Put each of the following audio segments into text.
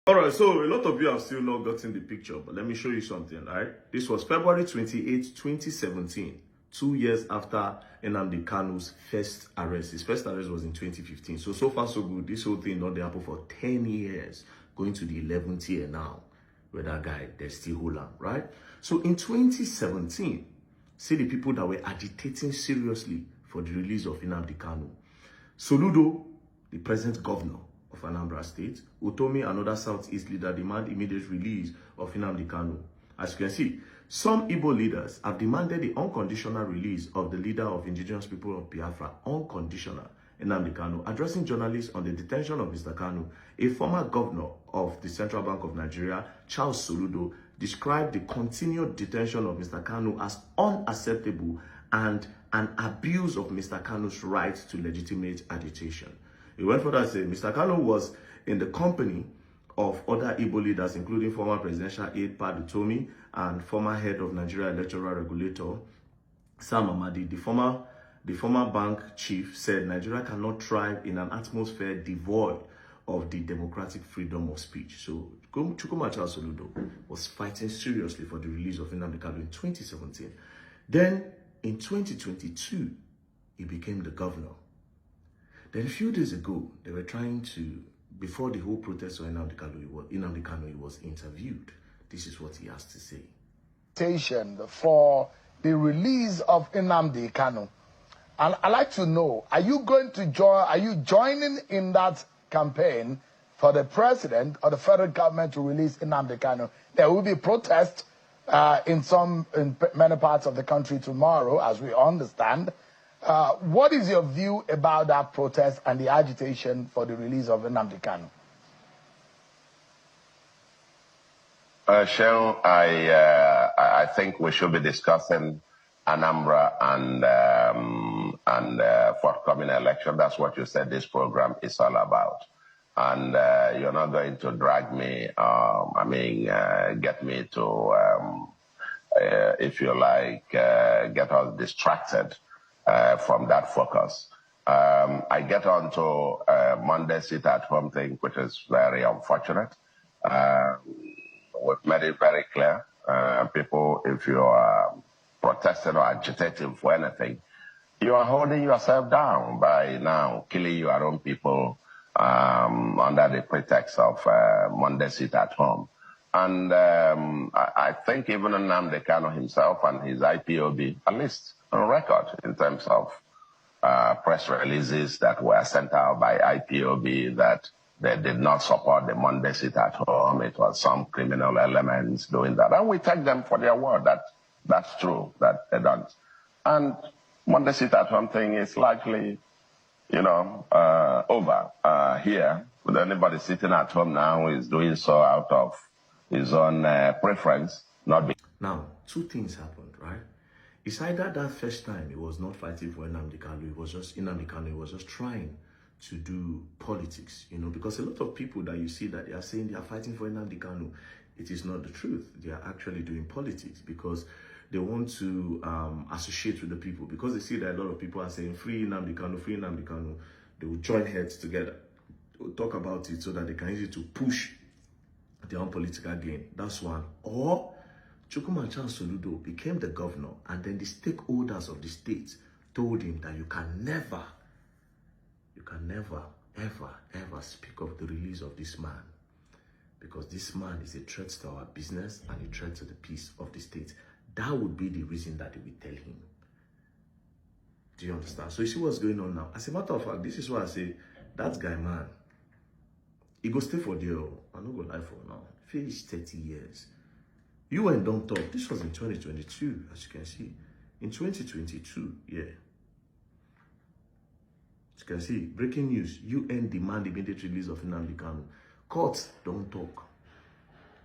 All right, so a lot of you have still not gotten the picture, but let me show you something, right? This was February 28, 2017, 2 years after Nnamdi Kanu's first arrest. His first arrest was in 2015. So far, so good. This whole thing not happen for 10 years, going to the 11th year now, where that guy, they still hold on, right? So in 2017, see the people that were agitating seriously for the release of Nnamdi Kanu. Soludo, the present governor of Anambra State, Utomi, another Southeast leader, demand immediate release of Nnamdi Kanu. As you can see, some ipoB leaders have demanded the unconditional release of the leader of indigenous people of Biafra, unconditional, Nnamdi Kanu. Addressing journalists on the detention of Mr. Kanu, a former governor of the Central Bank of Nigeria, Charles Soludo, described the continued detention of Mr. Kanu as unacceptable and an abuse of Mr. Kanu's right to legitimate agitation. He went further and said Mr. Kanu was in the company of other ipoB leaders, including former presidential aide Pat Utomi and former head of Nigeria Electoral Regulator Sam Amadi. The former bank chief said Nigeria cannot thrive in an atmosphere devoid of the democratic freedom of speech. So Chukwuma Charles Soludo was fighting seriously for the release of Nnamdi Kanu in 2017. Then in 2022, he became the governor. Then a few days ago, they were trying to, before the whole protest of Nnamdi Kanu, he was interviewed. This is what he has to say. For the release of Nnamdi Kanu. And I'd like to know, are you joining in that campaign for the president or the federal government to release Nnamdi Kanu? There will be protests in many parts of the country tomorrow, as we understand. What is your view about that protest and the agitation for the release of Nnamdi Kanu? Shell, I think we should be discussing Anambra and forthcoming election. That's what you said this program is all about. And you're not going to drag me, get me to, if you like, get us distracted from that focus. I get on to Monday sit-at-home thing, which is very unfortunate. We've made it very clear. People, if you are protesting or agitating for anything, you are holding yourself down by now killing your own people under the pretext of Monday sit-at-home. And I think even Nnamdi Kanu himself and his ipoB, at least on record in terms of press releases that were sent out by ipoB, that they did not support the Monday sit-at-home. It was some criminal elements doing that. And we take them for their word that that's true, that they don't. And Monday sit-at-home thing is likely, over here. With anybody sitting at home now is doing so out of his own preference, not be. Now, two things happened, right? It's either that first time he was not fighting for Nnamdi Kanu, Nnamdi Kanu was just trying to do politics, because a lot of people that you see that they are saying they are fighting for Nnamdi Kanu, it is not the truth. They are actually doing politics because they want to associate with the people, because they see that a lot of people are saying free Nnamdi Kanu, free Nnamdi Kanu. They will join heads together, they will talk about it so that they can use it to push their own political gain. That's one. Or Chukwuma Charles Soludo became the governor, and then the stakeholders of the state told him that you can never, ever speak of the release of this man, because this man is a threat to our business and a threat to the peace of the state. That would be the reason that they will tell him. Do you understand? So you see what's going on now. As a matter of fact, this is why I say, that guy, man, he go stay for there. I'm not going to lie for now. Finish 30 years. You and don't talk. This was in 2022, as you can see. In 2022, yeah. As you can see, breaking news. UN demand immediate release of Nnamdi Kanu. Courts don't talk.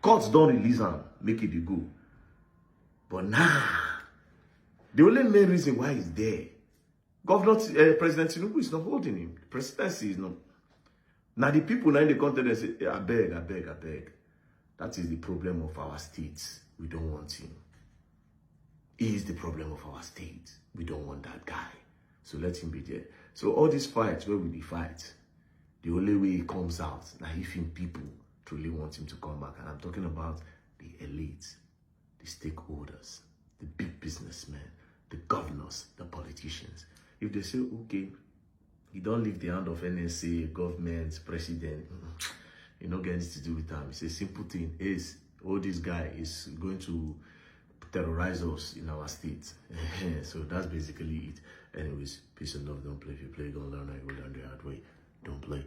Courts don't release him, make it go. But the only main reason why he's there, President Tinubu is not holding him. The presidency is not. Now the people now in the country, they say, I beg. That is the problem of our state. We don't want him. He is the problem of our state. We don't want that guy. So let him be there. So all these fights, where will he fight? The only way he comes out, now if him people truly want him to come back. And I'm talking about the elites, the stakeholders, the big businessmen, the governors, the politicians. If they say, okay, you don't leave the hand of NSA, government, president, you don't get anything to do with them. It's a simple thing. Is all this guy is going to terrorize us in our state. So that's basically it. Anyways, peace and love. Don't play. If you play, don't learn. I go down the hard way. Don't play.